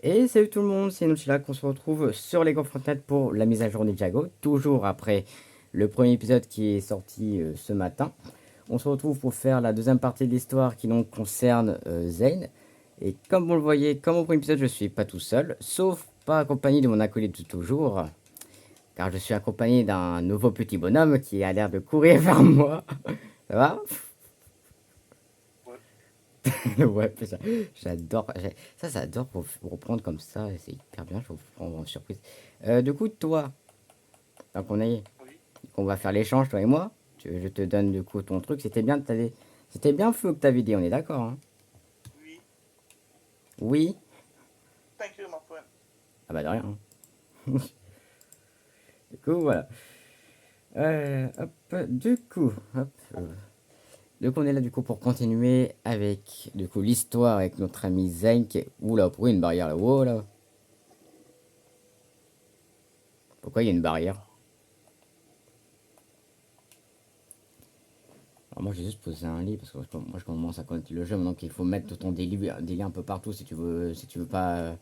Et salut tout le monde, c'est Nuchila qu'on se retrouve sur les Frontenaires pour la mise à jour Ninjago, toujours après le premier épisode qui est sorti ce matin. On se retrouve pour faire la deuxième partie de l'histoire qui donc concerne Zane. Et comme vous le voyez, comme au premier épisode, je suis pas tout seul, sauf pas accompagné de mon acolyte de toujours, car je suis accompagné d'un nouveau petit bonhomme qui a l'air de courir vers moi. Ça va? Ouais. Ouais, j'adore. Ça, j'adore vous reprendre comme ça. C'est hyper bien. Je vais vous prendre en surprise. Du coup, toi, tant Oui, qu'on va faire l'échange, toi et moi, je te donne du coup ton truc. C'était bien fou que t'avais dit. On est d'accord, hein? oui. Oui. Thank you, my friend. Ah bah de rien, hein. Du coup, voilà. Hop, hop. Donc on est là du coup pour continuer avec du coup l'histoire avec notre ami Zane qui est... Oula, pourquoi il y a une barrière là-haut là? Pourquoi il y a une barrière? Alors moi j'ai juste posé un lit parce que moi je commence à connaître le jeu maintenant qu'il faut mettre ton délit un peu partout si tu veux pas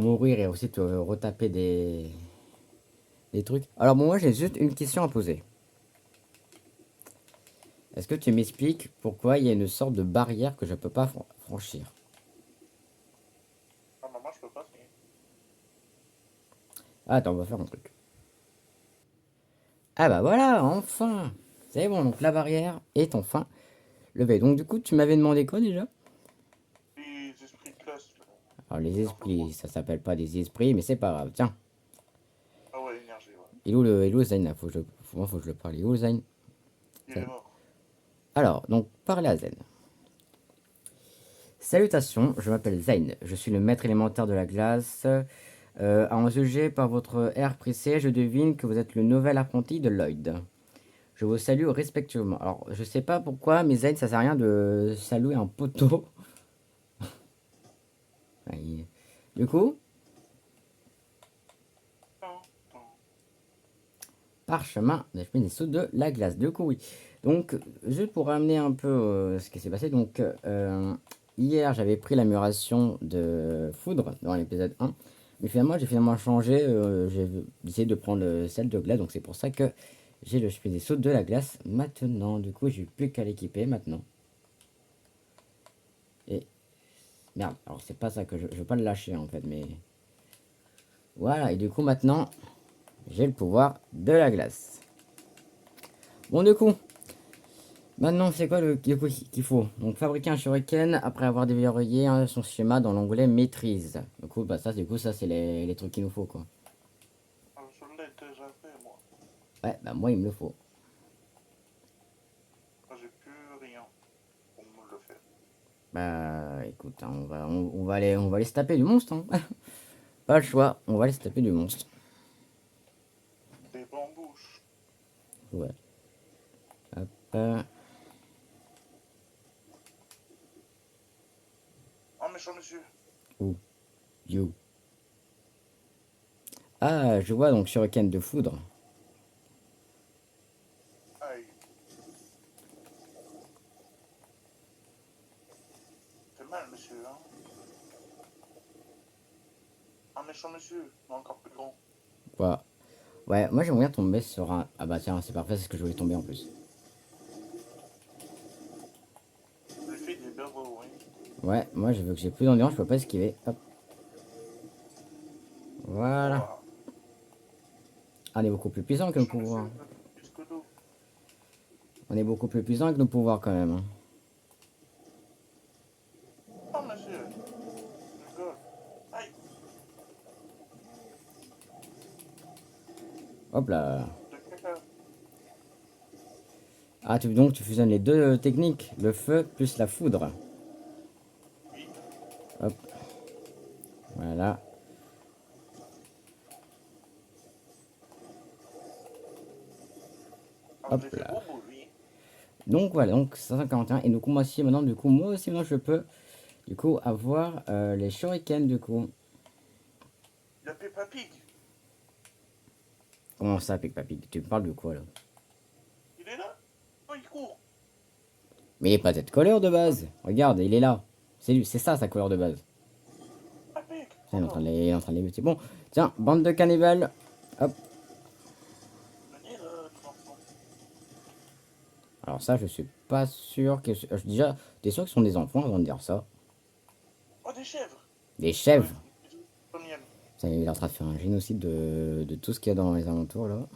mourir et aussi te retaper des trucs. Alors bon, moi j'ai juste une question à poser. Est-ce que tu m'expliques pourquoi il y a une sorte de barrière que je peux pas franchir? Ah, maman, je peux pas signer. Ah, attends, on va faire un truc. Ah bah voilà, enfin. C'est bon, donc la barrière est enfin levée. Donc du coup tu m'avais demandé quoi déjà? Les esprits de classe, là. Alors les N'importe esprits, quoi. ça s'appelle pas des esprits mais c'est pas grave. Tiens, Ah ouais, énergie, ouais. il est où le Zayn là? Faut que je le parle. Il est où le Zayn? Il est mort. Alors, donc, parler à Zen. Salutations, je m'appelle Zayn, je suis le maître élémentaire de la glace. En jugé par votre air pressé, je devine que vous êtes le nouvel apprenti de Lloyd. Je vous salue respectueusement. Alors, je sais pas pourquoi, mais Zayn, ça sert à rien de saluer un poteau. Ouais. Du coup, Non, non. parchemin de chemin des sauts de la glace. Du coup, oui. Donc, juste pour ramener un peu ce qui s'est passé. Donc, hier, j'avais pris l'amélioration de foudre dans l'épisode 1. Mais finalement, j'ai finalement changé. J'ai décidé de prendre celle de glace. Donc, c'est pour ça que j'ai le chemin des sauts de la glace maintenant. Du coup, j'ai plus qu'à l'équiper maintenant. Et merde, alors c'est pas ça que je veux pas le lâcher en fait. Mais voilà. Et du coup, maintenant, j'ai le pouvoir de la glace. Bon, du coup. Maintenant, c'est quoi le qu'il faut? Donc, fabriquer un shuriken après avoir déverrouillé son schéma dans l'onglet maîtrise. Du coup, bah, ça, c'est les trucs qu'il nous faut, quoi. Alors, je l'ai déjà fait, moi. Ouais, bah, moi, il me le faut. Moi, j'ai plus rien pour me le faire. Bah, écoute, hein, on va aller se taper du monstre, hein. Pas le choix, on va aller se taper du monstre. Des bambouches. Ouais. Hop. euh, Oh, méchant monsieur. Où? You. Ah, je vois donc shuriken de foudre. Aïe. Fait mal, monsieur, hein. Un méchant monsieur, mais encore plus grand. Quoi? Ouais, moi, j'aimerais bien tomber sur un. Ah, bah, tiens, c'est parfait, c'est ce que je voulais tomber en plus. Je lui fais des barreaux, oui. Ouais, moi, je veux que j'ai plus d'endurance, je peux pas esquiver. Hop. Voilà. Ouah. Ah, on est beaucoup plus puissant que nos Méchant pouvoirs. monsieur, va plus que d'eau. On est beaucoup plus puissant que nos pouvoirs quand même, hein. Oh, monsieur. Je rigole. Aïe. Hop là. De caca. Ah, donc tu fusionnes les deux techniques, le feu plus la foudre. Oui. Hop, voilà. Alors, Hop j'ai fait là. beau beau, lui. Donc voilà, donc 541. Et donc moi aussi maintenant je peux du coup avoir les shurikens du coup. Il a Peppa Pig. Comment ça, Pic Papi? Tu me parles de quoi là? Il est là. Oh, il court. Mais il est pas cette couleur de base. Regarde, il est là. C'est ça sa couleur de base. Putain, il est en train de les buter. Bon, tiens, bande de cannibales. Hop. Venez, les enfants. Alors ça, je suis pas sûr que... Déjà, t'es sûr que ce sont des enfants avant de dire ça? Oh, des chèvres. Des chèvres. Pas miel. Ça, il est en train de faire un génocide de tout ce qu'il y a dans les alentours, là.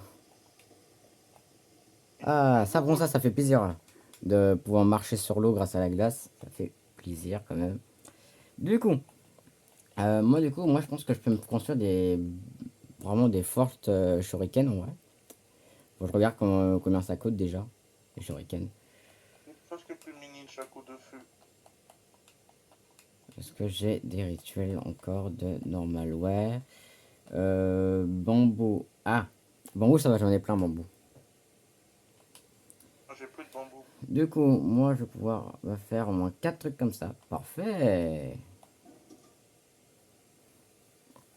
Ah, ça, bon, ça fait plaisir, là. De pouvoir marcher sur l'eau grâce à la glace. Ça fait plaisir, quand même. Du coup, moi, je pense que je peux me construire vraiment des fortes shurikens, en vrai. Faut que je regarde combien ça coûte, déjà, les shurikens. C'est presque plus mini chaque coup de feu. Est-ce que j'ai des rituels encore de normal? Ouais. Bambou. Ah, bambou, ça va, j'en ai plein, bambou. Moi, j'ai plus de bambou. Du coup, moi, je vais pouvoir me faire au moins 4 trucs comme ça. Parfait.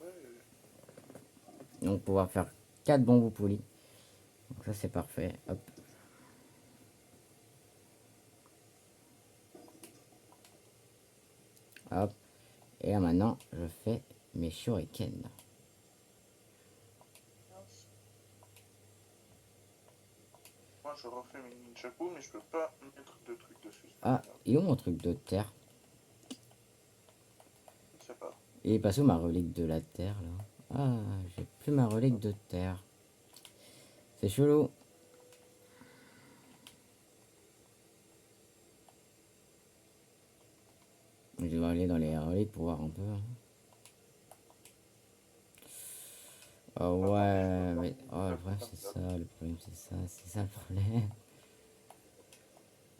Ouais. Donc, pouvoir faire 4 bambous polis. Donc, ça, c'est parfait. Hop. Hop. Et là, maintenant, je fais mes shurikens. Moi, je refais mes nunchaku, mais je peux pas mettre de trucs dessus. Ah, et où mon truc de terre? Je ne sais pas. Il est passé où ma relique de la terre, là? Ah, j'ai plus ma relique de terre. C'est chelou. Je vais aller dans les reliques pour voir un peu. Oh ouais, mais oh, le problème c'est ça, c'est ça le problème.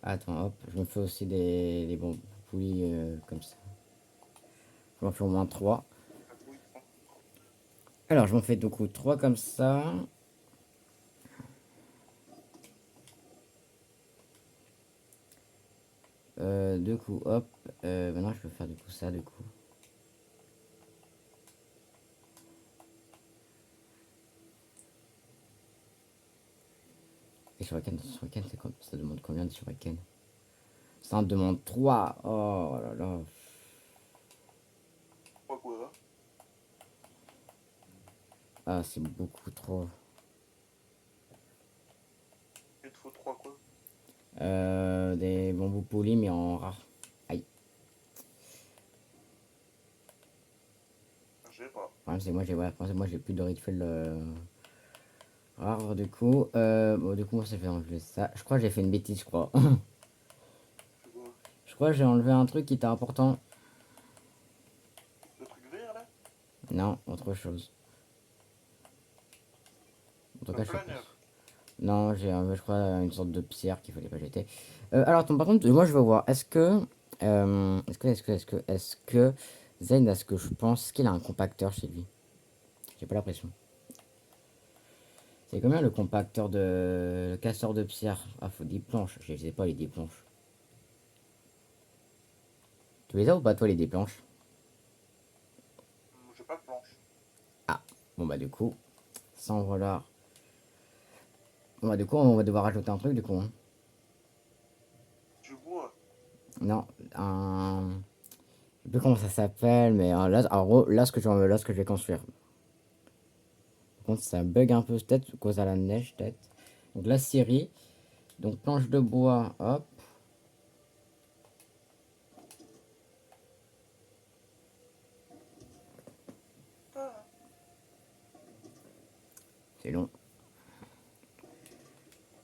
Attends, hop, je me fais aussi des bons poulies comme ça. Je m'en fais au moins 3. Alors, je m'en fais du coup 3 comme ça. Du coup, hop, maintenant je peux faire du coup ça, du coup. Et shuriken, c'est quoi? Ça demande combien de shuriken? Ça en demande 3. Oh là là. Quoi? Ah, c'est beaucoup trop. Il te faut 3 quoi? Des bambous polis, mais en rare. Aïe. J'ai pas. Le problème, c'est que moi, ouais, le problème, c'est que moi, j'ai plus de rituel rare, du coup. Bon, du coup, moi, ça fait enlever ça. Je crois que j'ai fait une bêtise, je crois. Tu vois? Je crois que j'ai enlevé un truc qui était important. Le truc vert là? Non, autre chose. En tout Le cas, je sais pas. planeur. Non, j'ai enlevé, je crois, une sorte de pierre qu'il fallait pas jeter. Alors, attends, par contre, moi, je veux voir. Est-ce que Zayn a ce que je pense qu'il a un compacteur chez lui? J'ai pas l'impression. C'est combien le compacteur de le casseur de pierre? Ah, faut 10 planches. Je sais pas les 10 planches. Tu les as ou pas, toi, les 10 planches? J'ai pas de planche. Ah, bon, bah, du coup, 100 dollars. Bon, bah, du coup, on va devoir rajouter un truc, du coup. Hein. Du bois. Non, un. Je sais plus comment ça s'appelle, mais là, en gros, là, ce que je vais construire. Par contre, ça bug un peu, peut-être, à cause de la neige, peut-être. Donc, la scierie. Donc, planche de bois, hop. Ah. C'est long.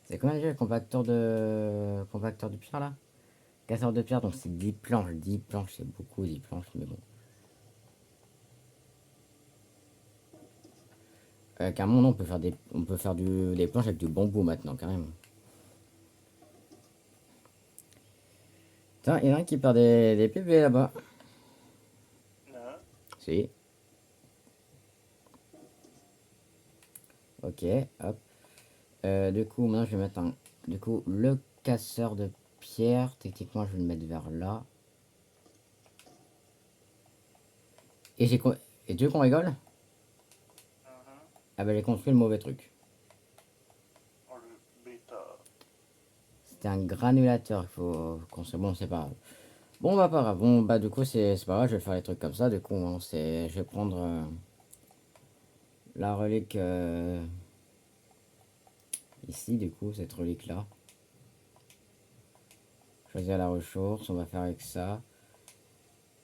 C'est combien déjà le compacteur de pierre là? Casseur de pierre, donc c'est 10 planches. 10 planches, c'est beaucoup, 10 planches, mais bon. Carrément, non, on peut faire des planches avec du bambou maintenant, carrément. Tiens, il y en a un qui perd des PV là-bas. Non. Si. Ok, hop. Du coup, maintenant je vais mettre un. Du coup, le casseur de pierre, techniquement, je vais le mettre vers là. Et Et tu veux qu'on rigole? Mhm. Ah bah j'ai construit le mauvais truc. Oh, le bêta. C'était un granulateur, il faut qu'on se... Bon, c'est pas grave. Bon, bah, pas grave. Bon, bah, du coup, c'est pas grave, je vais faire les trucs comme ça. Du coup, hein, je vais prendre la relique ici, du coup, cette relique-là. Choisir la ressource, on va faire avec ça.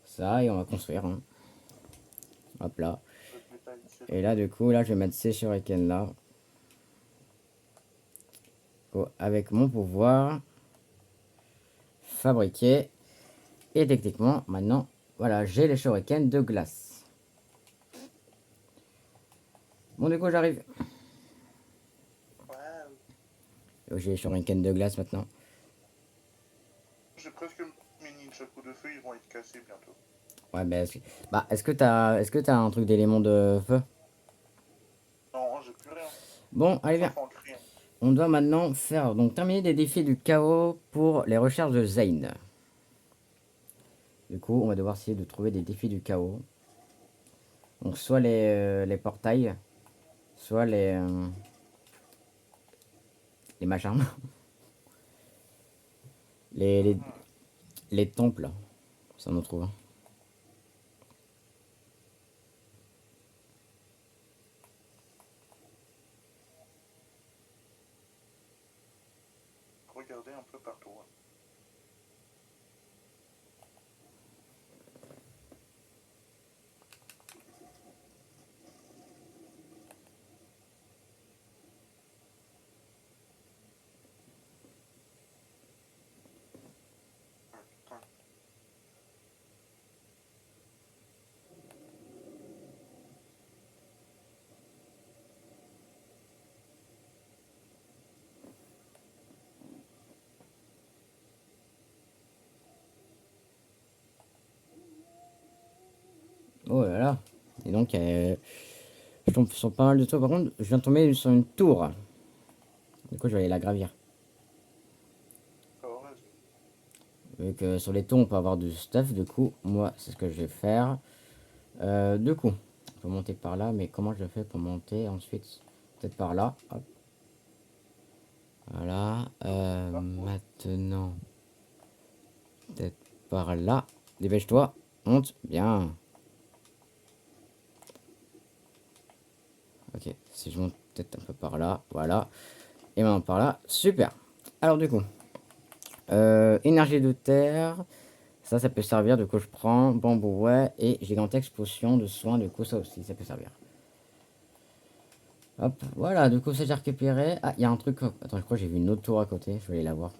Ça, et on va construire, hein. Hop là. Le détail, c'est Et tout. là, du coup, là, je vais mettre ces shurikens là. Avec mon pouvoir, fabriquer. Et techniquement, maintenant, voilà, j'ai les shurikens de glace. Bon, du coup, j'arrive. Ouais, J'ai les shurikens de glace maintenant. j'ai presque mes ninjaku de feu, ils vont être cassés bientôt. Ouais, bah, est-ce que t'as un truc d'élément de feu? Non, j'ai plus rien. Bon, allez, viens. Sauf en crayon. On doit maintenant faire, donc, terminer des défis du chaos pour les recherches de Zane. Du coup, on va devoir essayer de trouver des défis du chaos. Donc, soit les portails, soit les machins. Les, les, Mhm. les temples. Ça on en trouve un. Regardez un peu partout, hein. Putain. Oh là là. Et donc, je tombe sur pas mal de trucs. Par contre, je viens de tomber sur une tour. Du coup, je vais aller la gravir. Heureuse. Vu que sur les tours, on peut avoir du stuff. Du coup, moi, c'est ce que je vais faire. Du coup, on peut monter par là. Mais comment je fais pour monter ensuite? Peut-être par là. Hop. Voilà. Maintenant, peut-être par là. Dépêche-toi. Monte. Bien. Ok. Si je monte peut-être un peu par là. Voilà. Et maintenant par là. Super. Alors, du coup. Énergie de terre. Ça peut servir. Du coup, je prends bambou, ouais. Et gigantesque potion de soin. Du coup, ça aussi, ça peut servir. Hop, voilà. Du coup, ça j'ai récupéré. Ah, il y a un truc. Attends, je crois que j'ai vu une autre tour à côté. Je vais aller la voir.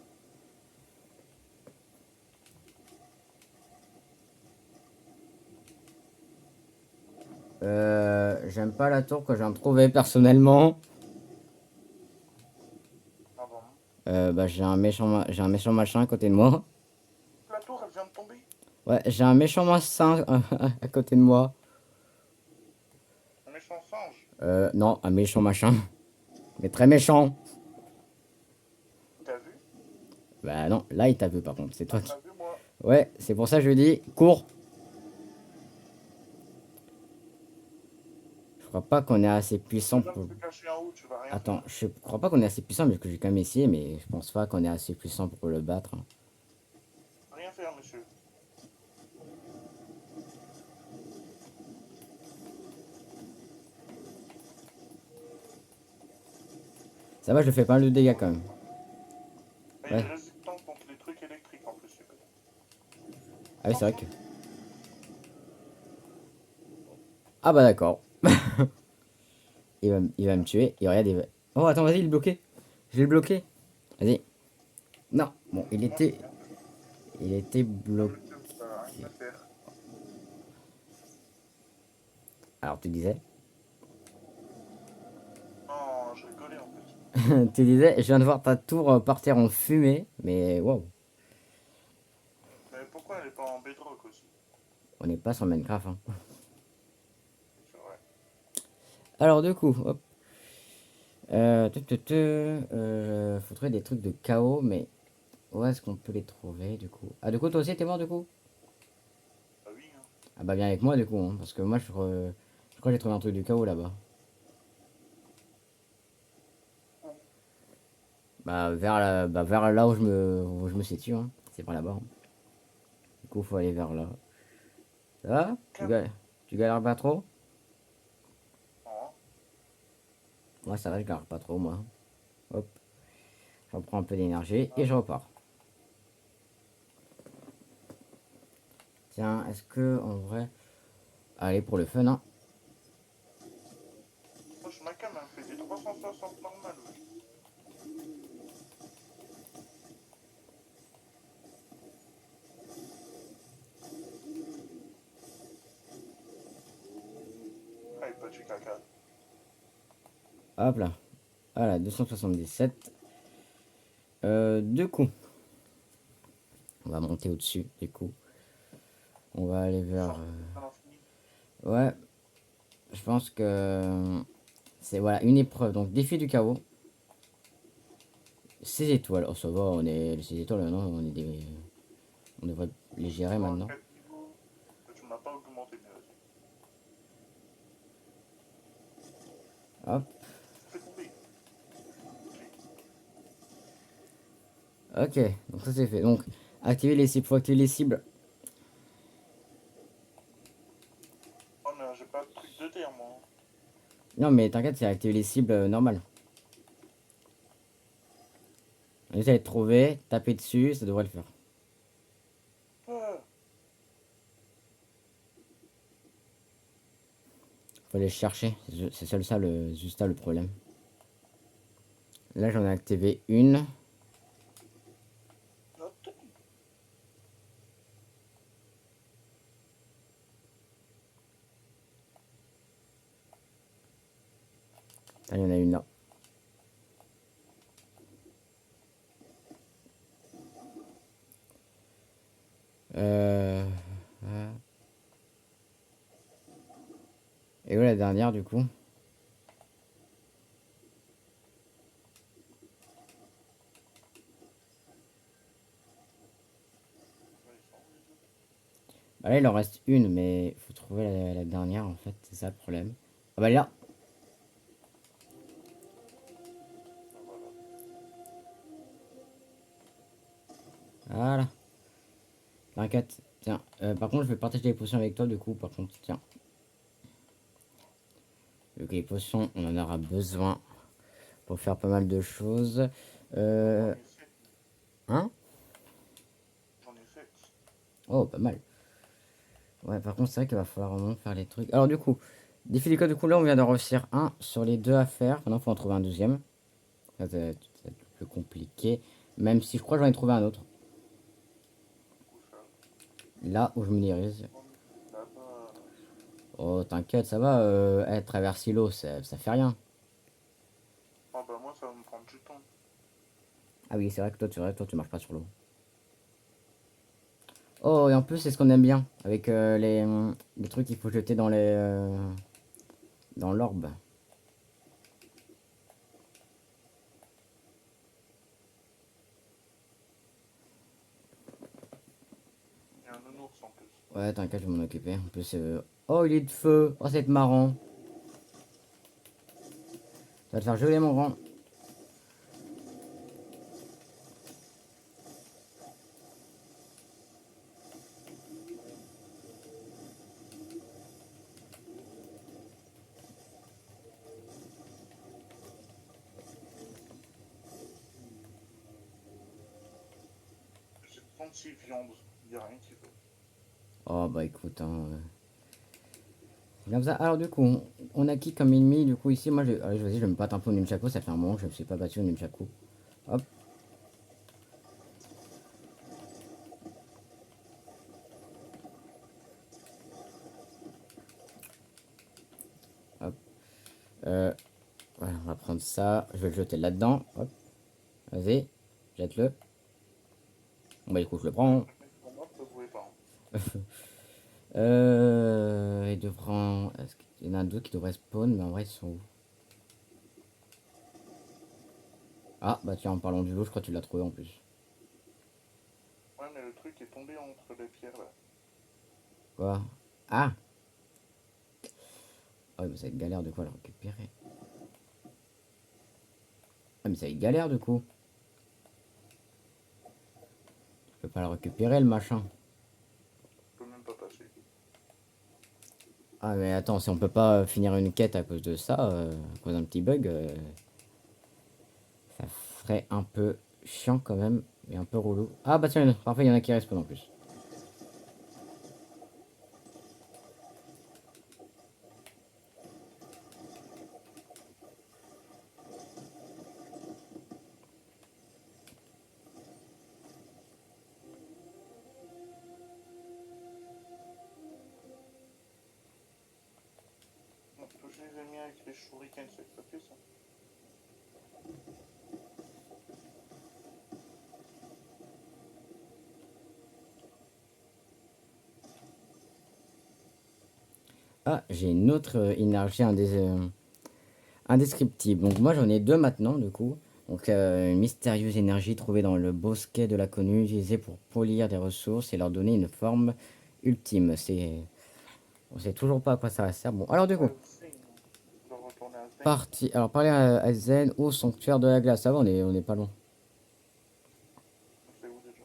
J'aime pas la tour que je viens de trouver personnellement. Ah bon. Bah, j'ai un méchant machin à côté de moi. La tour, elle vient de tomber. Ouais, j'ai un méchant machin à côté de moi. Un méchant singe. Non, un méchant machin. Mais très méchant. T'as vu? Bah non, là il t'a vu par contre, c'est Ah, toi il m'a qui... vu, moi. Ouais, c'est pour ça que je lui dis, cours. Je crois pas qu'on est assez puissant Tu viens de pour... te cacher en haut, tu vas rien Attends, faire. je crois pas qu'on est assez puissant, mais que j'ai quand même essayé, mais je pense pas qu'on est assez puissant pour le battre. Rien faire, monsieur. Ça va, je le fais pas mal de dégâts quand même. Et il Ouais. est résistant contre les trucs électriques en plus, c'est bien. Ah oui, c'est vrai que... Attention. Ah bah d'accord. Il va me tuer. Et regarde, il va... Oh, attends, vas-y, il est bloqué. Je l'ai bloqué. Vas-y. Non, bon, Moi, j'ai rien fait. il était Ah, bloqué. monsieur, vous avez rien à faire. Alors, tu disais? Non, je rigolais en plus. Tu disais, je viens de voir ta tour partir en fumée, mais waouh, Mais pourquoi elle est pas en bedrock aussi? on n'est pas sur Minecraft, hein. C'est vrai. Alors, du coup, hop. Faudrait des trucs de chaos, mais où est-ce qu'on peut les trouver, du coup? Ah, du coup, toi aussi, t'es mort, du coup? Bah oui, hein. Ah, bah, viens avec moi, du coup, hein, parce que moi, je crois que j'ai trouvé un truc de chaos là-bas. Bah, vers là où je me situe, hein. C'est par là-bas, hein. coup, faut aller vers là. Ça va? Tu galères pas trop? Non. Moi, ça va, je galère pas trop, moi. Hop, j'en prends un peu d'énergie et je repars. Tiens, est-ce que, en vrai... Allez, pour le fun, hein. Wesh, ma cam, elle fait des 360 normales, wesh. Ah, il peut du caca. Hop là. Voilà, 277. Du coup, on va monter au-dessus, du coup. On va aller vers... Genre, à l'infini. Ouais, je pense que c'est voilà une épreuve. Donc défi du chaos. 6 étoiles. Oh ça va, on est les 6 étoiles non, on devrait les gérer Dans maintenant. 4 niveaux. Tu m'as pas augmenté, mais vas-y. Hop. Fais tomber. Ok, donc ça c'est fait. Donc activer les cibles. Faut activer les cibles. Oh, mais j'ai pas de truc de terre, moi. Non mais t'inquiète, c'est activer les cibles normales. On essaie de trouver, taper dessus, ça devrait le faire. Ah, Faut aller chercher. C'est seul ça juste ça le problème. Là j'en ai activé une. note. Ah, il y en a une là. Euh... ah. Et où la dernière du coup? Ouais, ils sont où, les autres? Bah là il en reste une, mais il faut trouver la dernière en fait, c'est ça le problème. Ah bah elle est là. Ah, voilà. Voilà. T'inquiète. Tiens, par contre je vais partager les potions avec toi du coup, par contre, tiens. Vu que les potions, on en aura besoin pour faire pas mal de choses. J'en Euh... ai fait. Hein? J'en ai fait. Oh, pas mal. Ouais, par contre c'est vrai qu'il va falloir vraiment faire les trucs. Alors du coup, défi du code, du coup là on vient d'en réussir un sur les deux à faire. Maintenant il faut en trouver un deuxième. Ça va être plus compliqué. Même si je crois que j'en ai trouvé un autre. Où ça? Là où je me dirige. Oh, mais là-bas. Oh, t'inquiète, ça va. Traverser l'eau, ça fait rien. Ah, bah, moi, ça va me prendre du temps. Ah oui, c'est vrai que toi, tu marches pas sur l'eau. Oh, et en plus, c'est ce qu'on aime bien. Avec les trucs qu'il faut jeter dans l'orbe. Il y a un nounours en plus. Ouais, t'inquiète, je vais m'en occuper. En plus, oh, il est de feu. Oh, c'est marrant. Ça va te faire geler, mon grand. J'ai 36 viandes. Il n'y a rien qui va. Oh, bah écoute, hein. C'est comme ça. Alors, du coup, on a qui comme ennemi? Du coup, ici, moi, allez, vas-y, je vais me battre un peu au Nunchaku. Ça fait un moment que je me suis pas battu au Nunchaku. Hop, hop. Voilà, on va prendre ça. Je vais le jeter là-dedans. Hop, vas-y, jette-le. Bon, bah, du coup, je le prends. Pour moi, ça jouait pas. Il devrait. Est-ce qu'il y en a d'autres qui devraient spawn, mais en vrai, ils sont où? Ah, bah tiens, en parlant du lot, je crois que tu l'as trouvé en plus. Ouais, mais le truc est tombé entre les pierres là. Quoi? Ah! Ah ouais, mais ça va être galère de quoi le récupérer. Ah, mais ça va être galère du coup. Je peux pas le récupérer le machin. Ah mais attends, si on peut pas finir une quête à cause de ça, à cause d'un petit bug, ça serait un peu chiant quand même, et un peu relou. Ah bah tiens, parfois il y en a qui respawnent en plus. Donc, je les ai mis avec les shurikens, c'est pas fait ça. Ah, j'ai une autre énergie indescriptible. Donc moi j'en ai deux maintenant du coup. Donc une mystérieuse énergie trouvée dans le bosquet de l'inconnu, utilisée pour polir des ressources et leur donner une forme ultime. On sait toujours pas à quoi ça va servir. Bon, alors du coup, Ouais, Zane. Je dois retourner à Zane. parti. Alors parler à Zen au sanctuaire de la glace. Ça va, on est pas loin. C'est où déjà?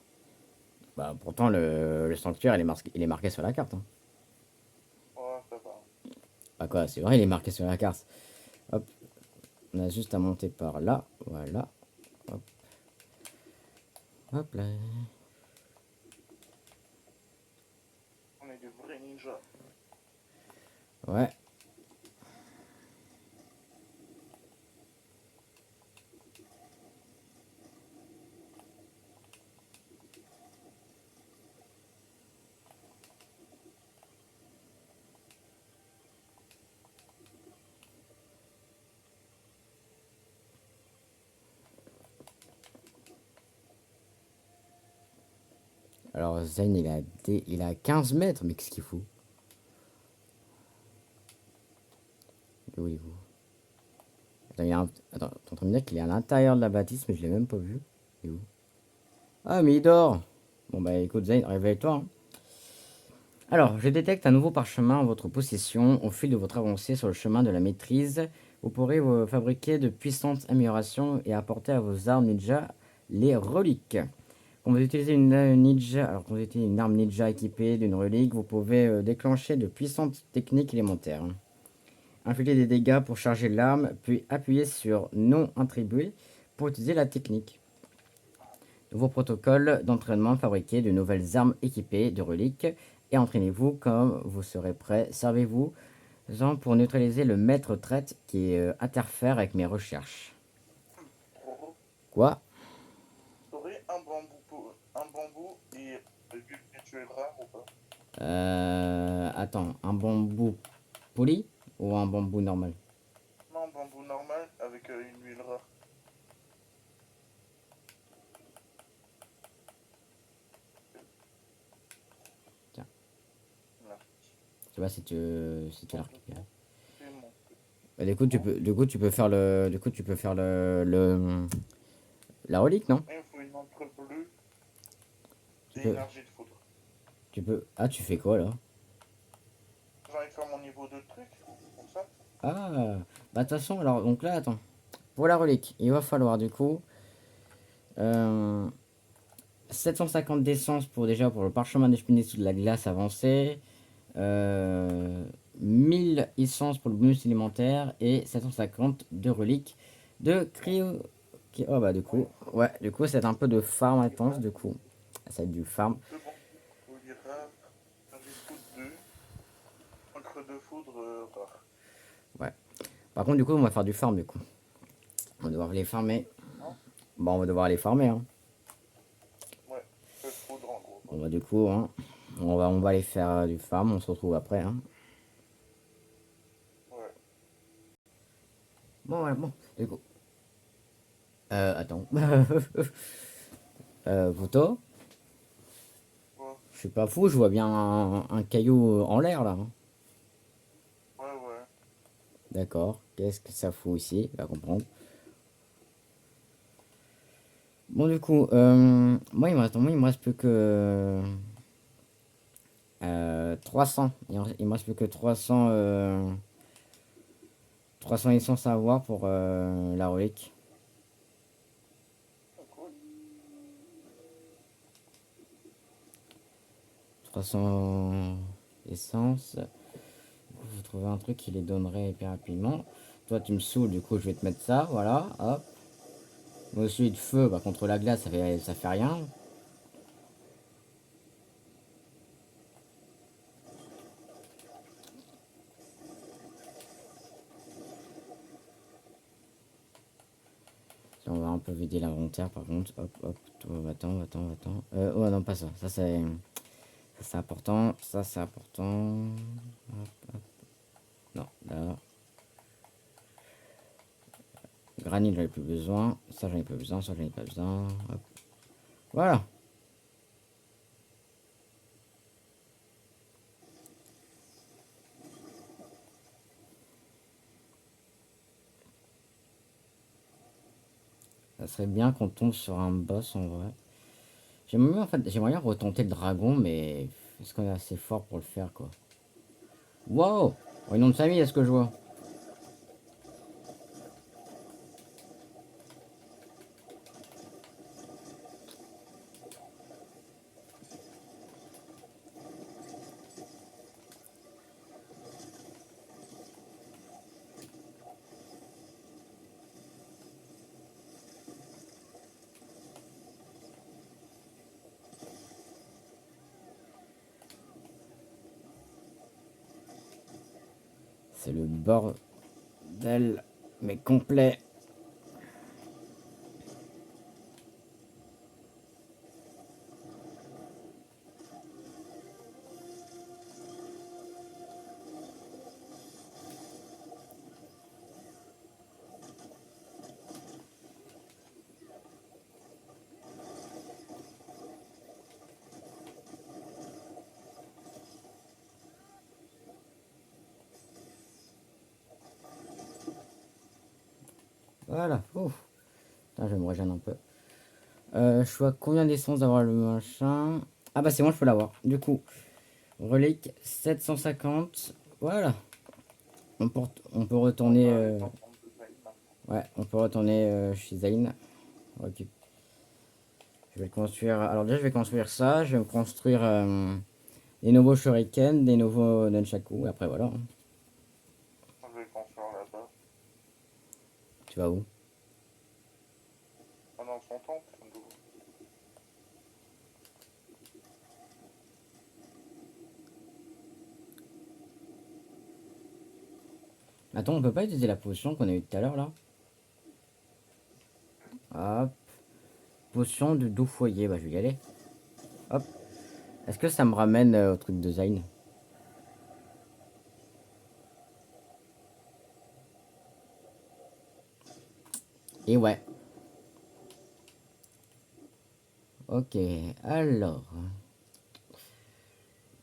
Bah pourtant le sanctuaire il est marqué sur la carte, hein. Ouais, ça va. Bah quoi, c'est vrai, il est marqué sur la carte. Hop, on a juste à monter par là. Voilà. Hop, hop là. On est des vrais ninjas. Ouais. Alors Zen il a 15 mètres, mais qu'est-ce qu'il fout? Il est où, il est où? Attends, Attends, t'es en train de me dire qu'il est à l'intérieur de la bâtisse, mais je l'ai même pas vu. Il est où? Ah, mais il dort! Bon bah écoute Zen, réveille-toi, hein. Alors, je détecte un nouveau parchemin en votre possession. Au fil de votre avancée sur le chemin de la maîtrise, vous pourrez fabriquer de puissantes améliorations et apporter à vos armes ninja les reliques. Quand vous utilisez quand vous utilisez une arme ninja équipée d'une relique, vous pouvez déclencher de puissantes techniques élémentaires. Infliger des dégâts pour charger l'arme, puis appuyer sur non attribué pour utiliser la technique. Nouveau protocole d'entraînement, fabriquer de nouvelles armes équipées de reliques et entraînez-vous quand vous serez prêt. Servez-vous pour neutraliser le maître traite qui interfère avec mes recherches. Trop. Quoi? T'aurais un bambou et du rituel rare ou pas? Attends, un bambou poli ou un bambou normal? Non, bambou normal avec une huile rare. Tiens, Merci. je sais pas si tu l'as récupéré. C'est mon. Bah, du coup, tu peux faire la relique, non? Il me faut une encre bleue Tu et peux, énergie de foudre. Ah, tu fais quoi là? J'ai envie de faire mon niveau de truc pour ça. Ah, bah de toute façon, alors donc là, attends. Pour la relique, il va falloir du coup euh, 750 d'essence pour pour le parchemin d'expédition sous de la glace avancée, 1000 essence pour le bonus élémentaire et 750 de reliques de cryo. Oh bah du coup, ouais, du coup c'est un peu de farm intense du coup. Ça va être du farm. Deux bambous, huile rare, énergie de foudre 2, encre de foudre rare. Ouais. Par contre du coup on va faire du farm du coup. On va devoir les farmer. Hein? Bon on va devoir les farmer hein. Ouais, peu de foudre en gros. Bon bah du coup hein, on va aller faire du farm, on se retrouve après hein. Ouais. Bon ouais bon, du coup. Attends. Voto, Ouais, je suis pas fou, je vois bien un caillou en l'air là, hein. ouais, ouais. D'accord, qu'est-ce que ça fout ici? Va comprendre. Bon du coup, moi il me reste plus que 300. Il me reste plus que 300 essences à avoir pour la relique. Oh, cool. 300 essences. Je vais trouver un truc qui les donnerait hyper rapidement. Toi, tu me saoules, du coup, je vais te mettre ça. Voilà, hop. Moi aussi, de feu, bah, contre la glace, ça fait rien. On va un peu vider l'inventaire, par contre. Hop, hop. Attends, attends, attends. Oh, non, pas ça. Ça, c'est important. Ça, c'est important. Hop, hop. Non, là. Granit, j'en ai plus besoin. Ça, j'en ai pas besoin. Ça, j'en ai pas besoin. Hop. Voilà. Ça serait bien qu'on tombe sur un boss en vrai. J'aimerais bien, en fait, j'aimerais bien retenter le dragon, mais est-ce qu'on est assez fort pour le faire quoi? Wow! Oh, nom de famille, est-ce que je vois? C'est le bordel, mais complet. Voilà. Ouf. Putain, je me régène un peu. Je suis à combien d'essence d'avoir le machin? Ah bah c'est bon, je peux l'avoir. Du coup, relique 750. Voilà. On peut On retourner. a les tentacles de Zayn maintenant. Ouais, on peut retourner chez Zayn. Ok. Je vais le construire. Alors déjà, je vais construire ça. Je vais me construire des nouveaux shurikens, des nouveaux nunchaku. Après voilà, hein. Je vais construire là-bas. Tu vas où? Pendant son temps, ça me doit. Attends, on peut pas utiliser la potion qu'on a eu tout à l'heure là? Hop. Potion de doux foyer. Bah je vais y aller. Hop. Est-ce que ça me ramène au truc de Zayn? Et ouais. Ok. Alors.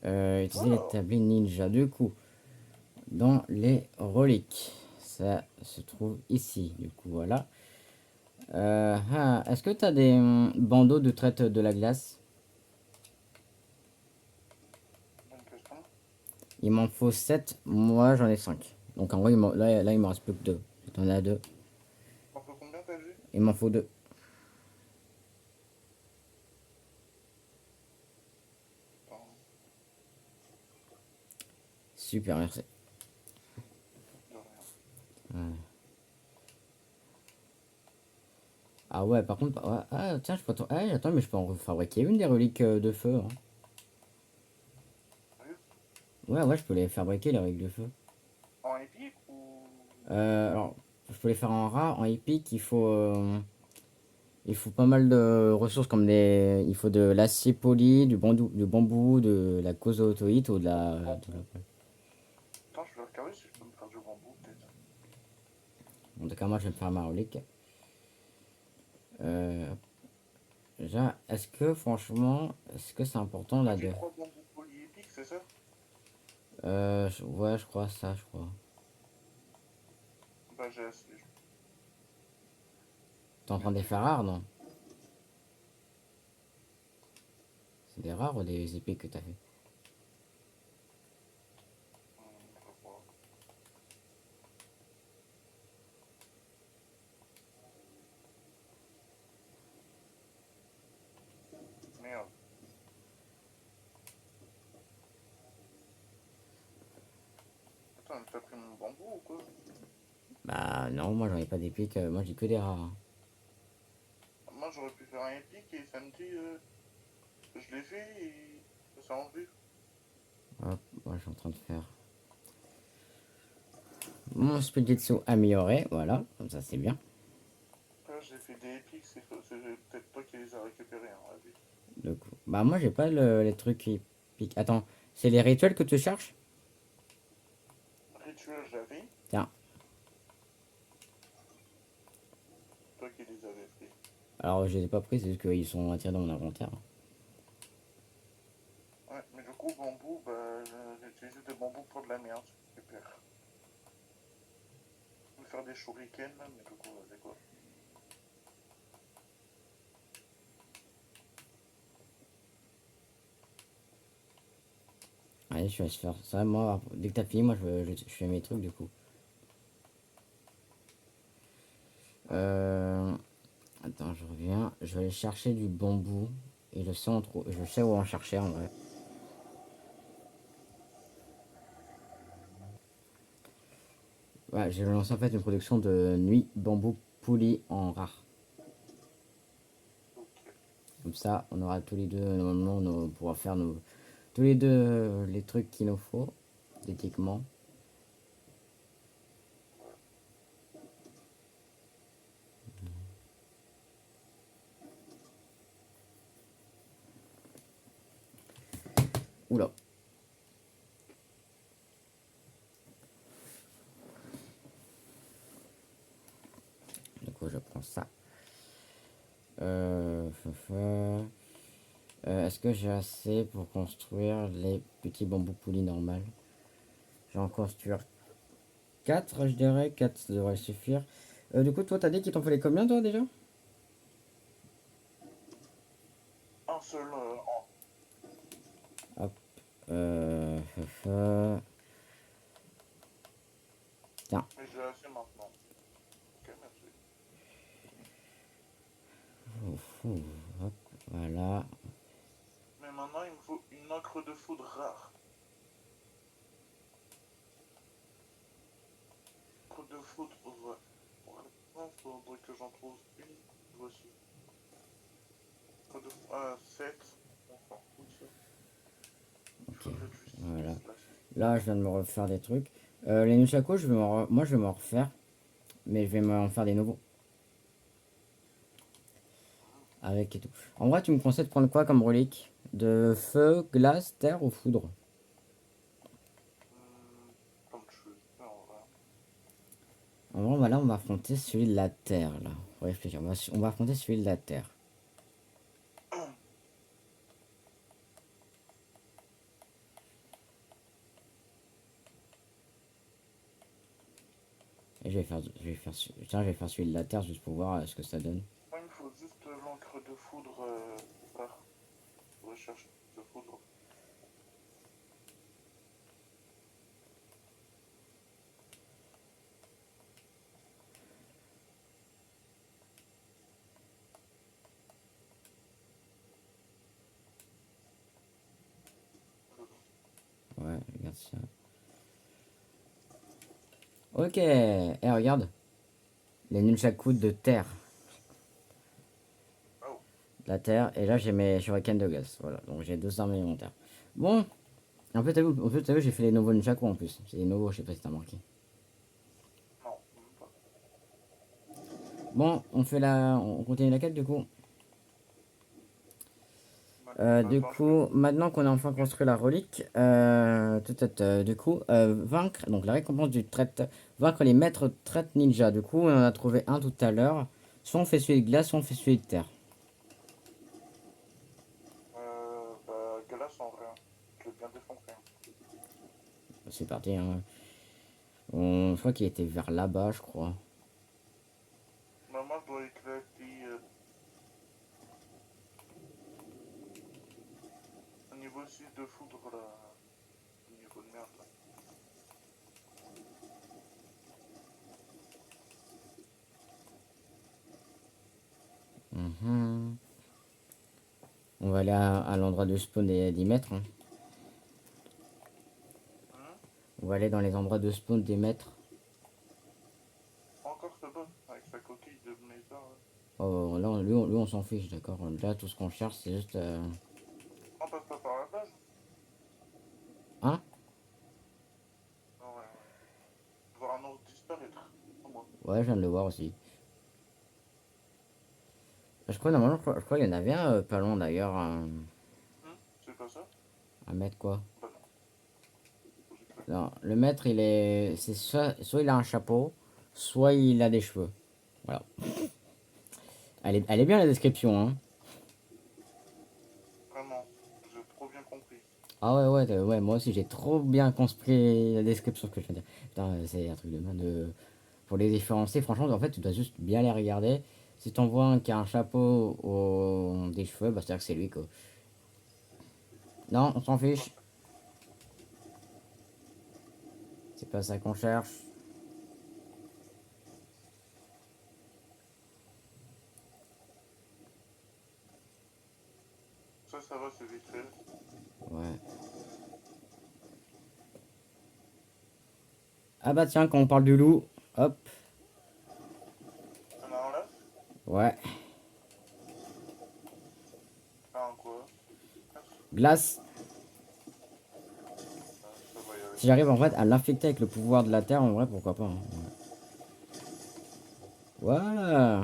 Utiliser les Oh, tablés ninja. Du coup, dans les reliques. Ça se trouve ici. Du coup, voilà. Est-ce que tu as des bandeaux de traite de la glace? bonne question. Il m'en faut 7. Moi j'en ai 5. Donc en vrai, là il me reste plus que 2. T'en as 2. On peut combien t'as vu? Il m'en faut 2. Attends, Super, merci. de rien. Ouais. Ah ouais, par contre, ouais, ah tiens, je peux. Ah, attends, mais je peux en fabriquer une des reliques de feu, hein. Sérieux? Ouais, ouais, je peux les fabriquer, les reliques de feu. En épique ou... Alors, je peux les faire en rare, en épique, il faut pas mal de ressources comme des. Il faut de l'acier poli, du bambou, de la cozotoïte ou de Bon, la. attends, je vais regarder si je peux me faire du bambou, peut-être. En tout cas, moi je vais me faire ma relique. Euh, Déjà, est-ce que franchement, est-ce que c'est important T'as là dit de. 3 bambous polyépiques, c'est ça? Ouais, je crois ça, je crois. Bah, j'ai assez. T'es en train de les Mettez faire rares, non? C'est des rares ou des épées que t'as fait? je vois. Merde. t'as pris mon bambou ou quoi? Bah non, moi j'en ai pas des pics, moi j'ai que des rares, hein. Moi j'aurais pu faire un épique et ça me dit que je l'ai fait et ça s'est enlevé. Hop, moi je suis en train de faire mon Spujitsu amélioré, voilà, comme ça c'est bien. Là j'ai fait des épiques, c'est peut-être toi qui les as récupérés, hein, à la vie. Du coup, bah moi j'ai pas les trucs qui piquent. Attends, c'est les rituels que tu cherches? Rituel j'avais, Tiens, toi qui les avais pris. alors je les ai pas pris, c'est juste qu'ils sont attirés dans mon inventaire. Ouais, mais du coup bambou, bah j'ai utilisé des bambous pour de la merde, super. Je vais faire des shurikens, mais du coup c'est quoi? Allez, je vais se faire ça, moi, dès que t'as fini, moi je fais mes trucs du coup. Euh, Attends, je reviens. Je vais aller chercher du bambou. Et je sais où en chercher en vrai. Ouais, j'ai lancé en fait une production de nuit bambou pouli en rare. Ok. Comme ça, on aura tous les deux, normalement, on pourra faire tous les deux les trucs qu'il nous faut, éthiquement. Oula. Du coup, je prends ça. Euh, Est-ce que j'ai assez pour construire les petits bambous poulis normales? Je vais en construire 4 je dirais. 4 ça devrait suffire. Du coup, toi, t'as dit qu'il t'en fallait combien, toi, déjà? Un seul Hop. Euh, euh, Tiens. mais j'ai assez maintenant. Ok, merci. Hop, voilà. Mais maintenant il me faut une encre de foudre rare. Encre de foudre, ouais. Pour l'instant, il faudrait que j'en trouve une. Voici. Encre de foudre. Ah, 7. On s'en fout de ça. Il Ok. faudrait juste Voilà. 6 là, c'est. Là, je viens de me refaire des trucs. Les nunchakus, moi, je vais m'en refaire. Mais je vais m'en faire des nouveaux. Avec et tout. En vrai, tu me conseilles de prendre quoi comme relique? De feu, glace, terre ou foudre? Comme tu veux, en vrai. En vrai, bah là, on va affronter celui de la terre. Là. Faut réfléchir. On va affronter celui de la terre. Et tiens, je vais faire celui de la terre juste pour voir ce que ça donne. Moi, il me faut juste l'encre de foudre rare. Recherche de foudre. Ouais, regarde ça. Ok. Et regarde. Les nunchakus de terre. Oh, La terre. Et là, j'ai mes shurikens de glace. Voilà. Donc, j'ai 2 armes élémentaires. Bon. En fait, t'as vu, j'ai fait les nouveaux nunchakus en plus. C'est les nouveaux, je sais pas si t'as marqué. non, même pas. Bon, on continue la quête du coup. Ouais. Du Attends, je vais. coup, maintenant qu'on a enfin construit la relique, du coup, vaincre, donc la récompense du traite, vaincre les maîtres traite ninja. Du coup, on en a trouvé un tout à l'heure. Soit on fait celui de glace, soit on fait celui de terre. Bah, glace en vrai, hein. Je l'ai bien défoncé, hein. C'est parti, hein. Je crois qu'il était vers là-bas, je crois. Maman, je dois éclater au niveau 6 de foudre là. Au niveau de merde là. Mhm. On va aller à l'endroit de spawn des 10 mètres, hein. Hein. On va aller dans les endroits de spawn des maîtres. Encore ce bon, avec sa coquille de méta. Oh, là, lui, on s'en fiche, d'accord. Là, tout ce qu'on cherche, c'est juste... On passe pas par la base. Hein? Ah ouais, ouais. Voir un ours disparaître. Oh, moi. Ouais, je viens de le voir aussi. Je crois, normalement, je crois qu'il y en avait un pas loin d'ailleurs. C'est pas ça? Un maître, quoi. Bah non. J'ai cru. Non, le maître, il est... C'est soit il a un chapeau, soit il a des cheveux. Voilà. Elle est bien, la description, hein. Vraiment. J'ai trop bien compris. Ah ouais, ouais, ouais, moi aussi, j'ai trop bien construit la description que je viens de dire. Putain, c'est un truc de main de... Pour les différencier, franchement, en fait, tu dois juste bien les regarder. Si t'en vois un qui a un chapeau ou des cheveux, bah c'est-à-dire que c'est lui, quoi. Non, on s'en fiche. C'est pas ça qu'on cherche. Ça va, c'est vite fait. Ouais. Ah bah tiens, quand on parle du loup, hop, T'en as un là? ouais, Ah, un quoi? Ah, glace. ça va y aller. Si j'arrive en fait à l'infecter avec le pouvoir de la terre, en vrai, pourquoi pas, hein. Voilà.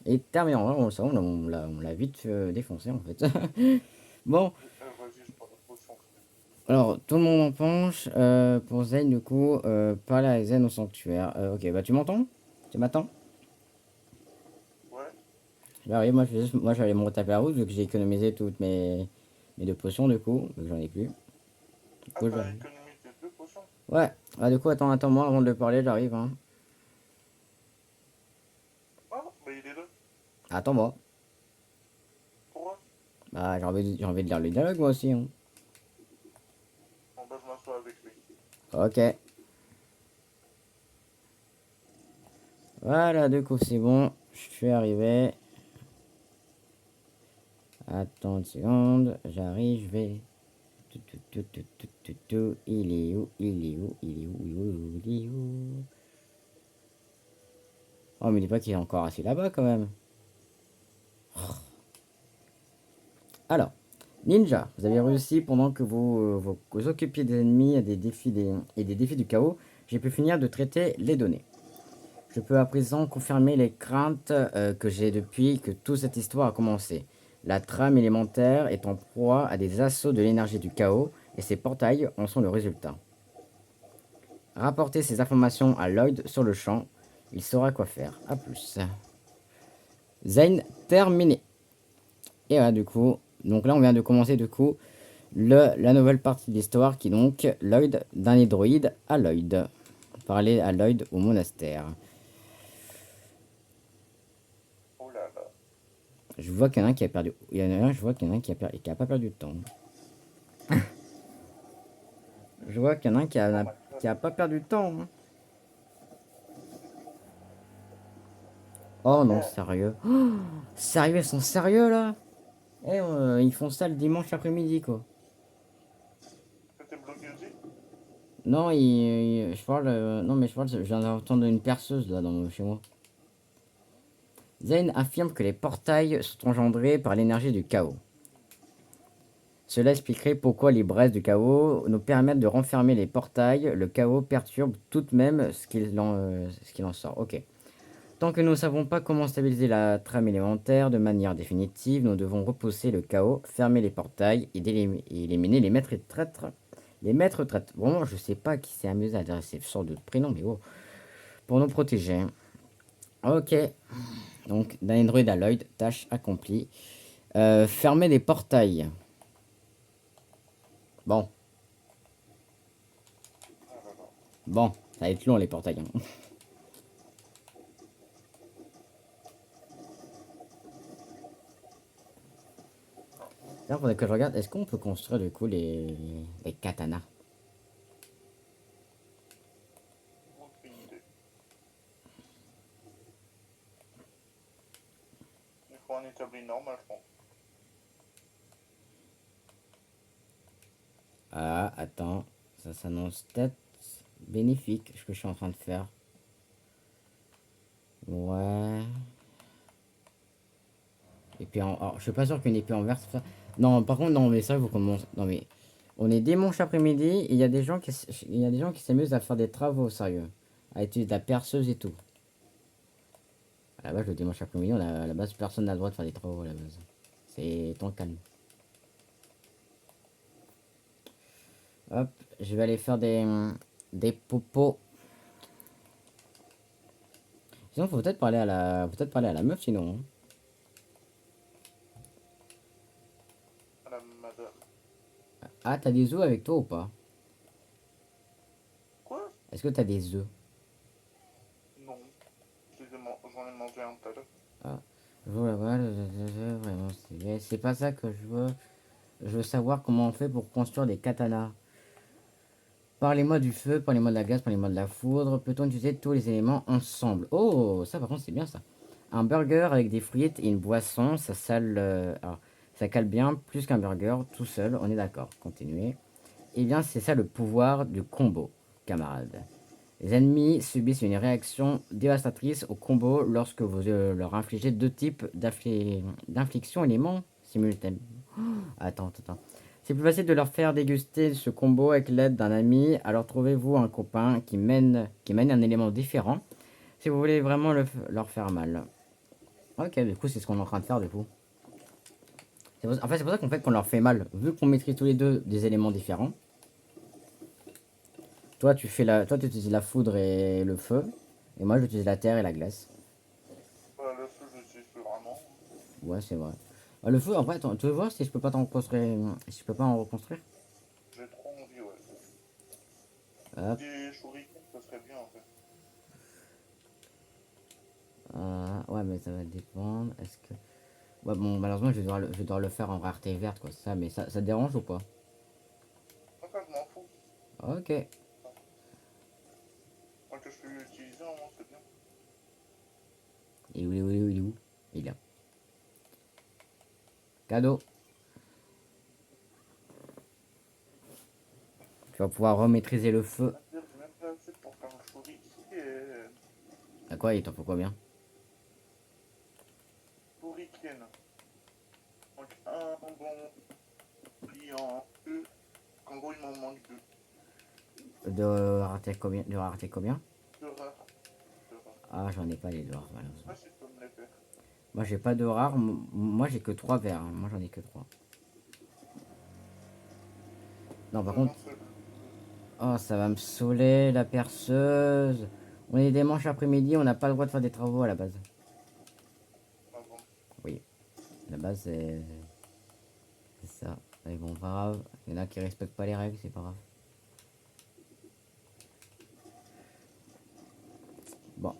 Et terminé, en vrai, on l'a vite défoncé en fait. Bon, Vas-y, je prends la potion. alors tout le monde en penche. Pour Zen, du coup, parler avec Zen au sanctuaire. Ok, bah tu m'entends? Tu m'attends? Ouais. J'arrive, moi je vais aller me retaper la route vu que j'ai économisé toutes mes deux potions du coup, vu que j'en ai plus. Du Ah, coup, t'as j'arrive. économisé deux potions? Ouais, bah du coup, attends-moi avant de parler, j'arrive, hein. Ah, bah il est là. Attends-moi. Pourquoi? Bah, j'ai envie de lire le dialogue, moi aussi, hein. Bon, bah je m'assois avec lui. Ok. Voilà, du coup, c'est bon. Je suis arrivé. Attends une seconde. J'arrive, je vais. Il est où? Il est où? Il est où? Il est où? Oh, mais dis pas qu'il est encore assis là-bas, quand même. Alors, ninja, vous avez réussi pendant que vous occupiez des ennemis et des défis du chaos. J'ai pu finir de traiter les données. Je peux à présent confirmer les craintes que j'ai depuis que toute cette histoire a commencé. La trame élémentaire est en proie à des assauts de l'énergie du chaos, et ces portails en sont le résultat. Rapportez ces informations à Lloyd sur le champ, il saura quoi faire. A plus. Zane, terminé. Et voilà, du coup, donc là on vient de commencer du coup la nouvelle partie de l'histoire qui est donc Lloyd d'un hédroïde à Lloyd. Parler à Lloyd au monastère. Oh là là. Je vois qu'il y en a un qui a perdu. Il y en a un, je vois qu'il y en a un qui a pas perdu de temps. Je vois qu'il y en a un Oh my god. qui a pas perdu de temps, hein. Oh non, Oh, sérieux. Oh, sérieux, ils sont sérieux là. Eh, ils font ça le dimanche après-midi quoi. c'était bloqué aussi? Non, je parle. Non, mais je parle. Je viens d'entendre une perceuse là chez moi. Zane affirme que les portails sont engendrés par l'énergie du chaos. Cela expliquerait pourquoi les braises du chaos nous permettent de renfermer les portails. Le chaos perturbe tout de même ce qu'il en sort. Ok. Tant que nous ne savons pas comment stabiliser la trame élémentaire de manière définitive, nous devons repousser le chaos, fermer les portails et éliminer les maîtres traîtres. Les maîtres traîtres. Vraiment, je sais pas qui s'est amusé à dire ces sortes de prénoms, mais oh. Pour nous protéger. Ok. Donc, d'un Android à Lloyd, tâche accomplie. Fermer les portails. Bon, Ah là là. bon, ça va être long les portails, hein. Là, faudrait que je regarde, est-ce qu'on peut construire du coup les katanas? Aucune idée. Il faut un établi normal, je pense. Ah, attends, ça s'annonce peut-être bénéfique ce que je suis en train de faire. Ouais. Et puis, alors, je suis pas sûr qu'une épée en verre, c'est ça. Non, par contre, non, mais ça, vous commencez. Non, mais on est dimanche après-midi et il y a des gens il y a des gens qui s'amusent à faire des travaux, sérieux. À utiliser de la perceuse et tout. À la base, le dimanche après-midi, à la base, personne n'a le droit de faire des travaux à la base. C'est ton calme. Hop, je vais aller faire des popos. Sinon, faut peut-être parler à la meuf, sinon, hein. Madame, madame. Ah, t'as des œufs avec toi ou pas? Quoi? Est-ce que t'as des œufs? Non. J'en ai mangé un tout à l'heure. Ah, vraiment, c'est pas ça que je veux. Je veux savoir comment on fait pour construire des katanas. Parlez-moi du feu, parlez-moi de la glace, parlez-moi de la foudre. Peut-on utiliser tous les éléments ensemble? Oh, ça par contre c'est bien ça. Un burger avec des frites et une boisson, ça cale bien plus qu'un burger tout seul, on est d'accord. Continuez. Eh bien, c'est ça le pouvoir du combo, camarades. Les ennemis subissent une réaction dévastatrice au combo lorsque vous leur infligez deux types d'infliction éléments simultanés. Attends. C'est plus facile de leur faire déguster ce combo avec l'aide d'un ami, alors trouvez-vous un copain qui mène un élément différent si vous voulez vraiment leur faire mal. Ok, du coup, c'est ce qu'on est en train de faire, du coup. En fait, c'est pour ça qu'on leur fait mal. Vu qu'on maîtrise tous les deux des éléments différents, toi, tu utilises la foudre et le feu, et moi, j'utilise la terre et la glace. Le feu, je suis plus vraiment. Ouais, c'est vrai. Le feu, en fait, tu veux voir si je peux pas t'en reconstruire, si je peux pas en reconstruire? J'ai trop envie, ouais. Hop, Des shurikens, ça serait bien en fait. ouais, mais ça va dépendre. Est-ce que... Ouais, bon, malheureusement, je vais devoir le faire en rareté verte, quoi, c'est ça, mais ça te dérange ou pas? Enfin, je m'en fous. Ok. Tant que je peux l'utiliser, au moins, c'est bien. Il est où? Il est là. Cadeau. Tu vas pouvoir remaîtriser le feu. C'est-à-dire, j'ai même pas assez pour faire un shuriken. À quoi, il t'en faut combien? Shuriken. Donc, un bon pliant E. En gros, il m'en manque deux. De rareté combien? Deux rares. Deux rares. Ah, j'en ai pas les deux rares, malheureusement. Ah, si tu peux me les faire. Moi, j'ai pas de rares. Moi, j'ai que 3 verres, hein. Moi, j'en ai que 3. Non, par contre... Seulement seul. Oh, ça va me saouler, la perceuse. On est dimanche après-midi, on n'a pas le droit de faire des travaux à la base. Ah bon. Oui, à la base, c'est ça. Mais bon, pas grave. Il y en a qui respectent pas les règles, c'est pas grave. Bon.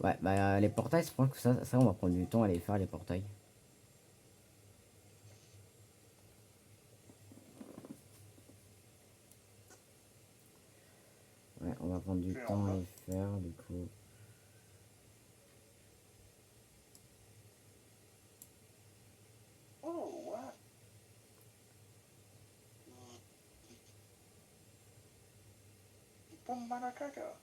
Ouais, bah les portails, je pense que ça, on va prendre du temps à les faire, les portails. Ouais, on va prendre du Tu es en temps à bas. les faire, du coup. Oh, what? Pommes malakaka.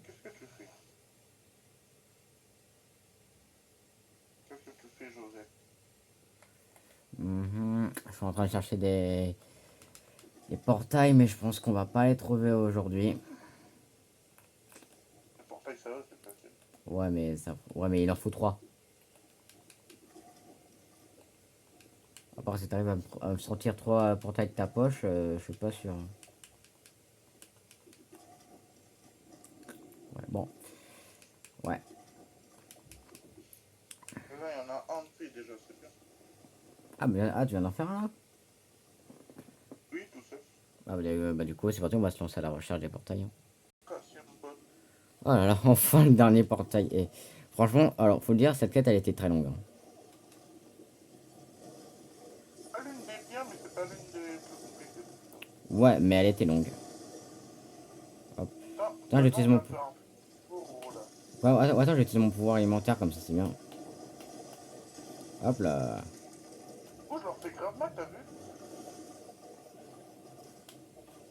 Qu'est-ce que tu fais? Qu'est-ce que tu fais, Joseph? Je suis en train de chercher des portails, mais je pense qu'on va pas les trouver aujourd'hui. Le portail, ça va, c'est facile. Ouais, mais il en faut 3. À part si t'arrives à me sortir 3 portails de ta poche, je suis pas sûr. Ouais, bon. Ouais. déjà, c'est bien. Ah, tu viens d'en faire un là? Oui, tout seul. Bah, du coup, c'est parti, on va se lancer à la recherche des portails, hein. Quatrième bot. Oh là là, enfin le dernier portail. Et franchement, alors, faut le dire, cette quête, elle était très longue, hein. C'est pas l'une des biens, mais c'est pas l'une des plus compliquées. Ouais, mais elle était longue. Hop. Putain, Putain, maintenant j'utilise on mon... va faire un tour là. Ouais, attends, j'utilise mon pouvoir alimentaire, comme ça, c'est bien. Hop là. Oh, je leur fais grave mal, t'as vu?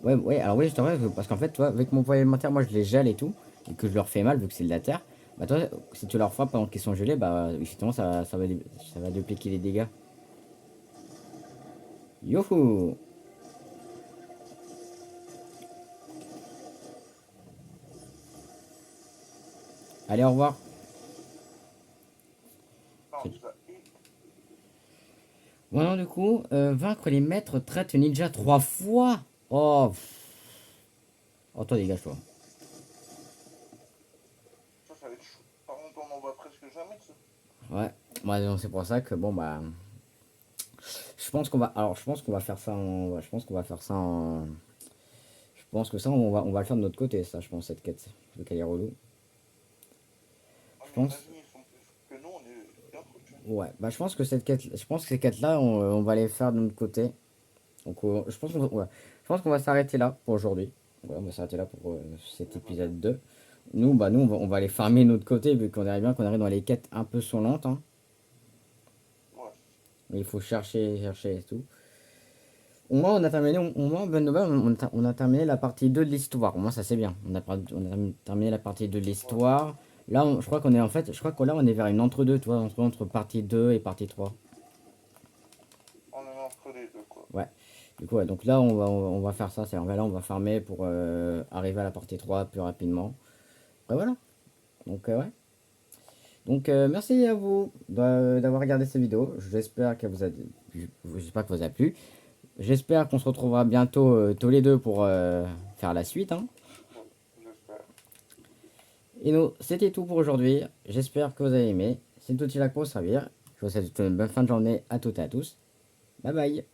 Ouais, alors oui, je te vrai, parce qu'en fait, toi, avec mon pouvoir alimentaire, moi, je les gèle et tout, et que je leur fais mal, vu que c'est de la terre. Bah toi, si tu leur frappes pendant qu'ils sont gelés, bah, justement, ça va dupliquer les dégâts. Youhou! Allez, au revoir. Non, C'est- ça hit. Bon, non, du coup, vaincre les maîtres traite ninja 3 fois. Oh, oh, toi, dégage-toi. Ça va être chaud. Par contre, on en voit presque jamais de ça. Ouais, ouais, donc c'est pour ça que, bon, bah, je pense qu'on va, alors, je pense qu'on va faire ça en, ouais, je pense qu'on va faire ça en, je pense que ça, on va le faire de notre côté, ça, je pense, cette quête, vu qu'elle est relou. Ah, Je mais pense, imagine, ils sont plus que nous, on est bien trop tués. ouais, bah, je pense que cette quête, je pense que ces quêtes-là, on va les faire de notre côté. Donc, je pense qu'on va, ouais, je pense qu'on va s'arrêter là pour aujourd'hui. Voilà, on va s'arrêter là pour cet Ouais, bah, épisode 2. Nous, bah, nous, on va aller farmer de notre côté, vu qu'on arrive bien qu'on arrive dans les quêtes un peu sont lentes, hein. ouais. Mais il faut chercher et tout. Au moins, on a terminé, au moins, bonne nouvelle, on a terminé la partie 2 de l'histoire. Au moins, ça c'est bien. On a terminé la partie 2 de Ouais. l'histoire. Là, je crois qu'on est en fait, je crois que là, on est vers une entre-deux, tu vois, entre partie 2 et partie 3. On est entre les deux, quoi. Ouais. Du coup, ouais, donc là, on va faire ça. C'est là, on va farmer pour arriver à la partie 3 plus rapidement. Ouais, voilà. Donc, ouais. Donc, merci à vous d'avoir regardé cette vidéo. J'espère que vous a plu. J'espère qu'on se retrouvera bientôt tous les deux pour faire la suite, hein. Ouais, j'espère. Et nous, c'était tout pour aujourd'hui. J'espère que vous avez aimé. C'est tout là pour vous servir. Je vous souhaite une bonne fin de journée à toutes et à tous. Bye bye.